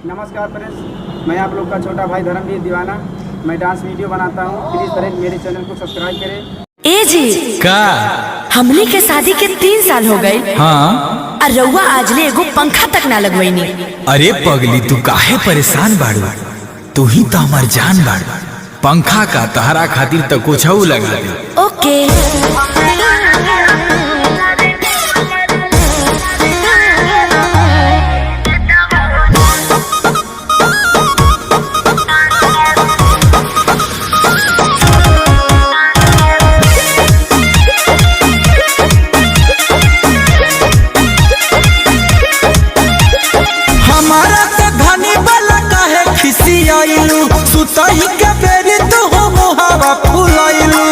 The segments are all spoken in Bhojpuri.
नमस्कार फ्रेंड्स, मैं आप लोग का छोटा भाई धर्मवीर दीवाना। मैं डांस वीडियो बनाता हूँ। प्लीज फ्रेंड मेरे चैनल को सब्सक्राइब करें। ए जी का हमने के शादी के 3 साल हो गए। हाँ, और रउआ आजले एगो पंखा तक ना लगवैनी। अरे पगली तू काहे परेशान बाड़ू? तू ही तो हमार जान बाड़ू। पंखा का तहरा खातिर तो कुछ लगा दे। ओके सुतही के बेरी तो हो मोहावा फुलाइलू।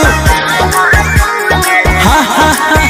हा हा हा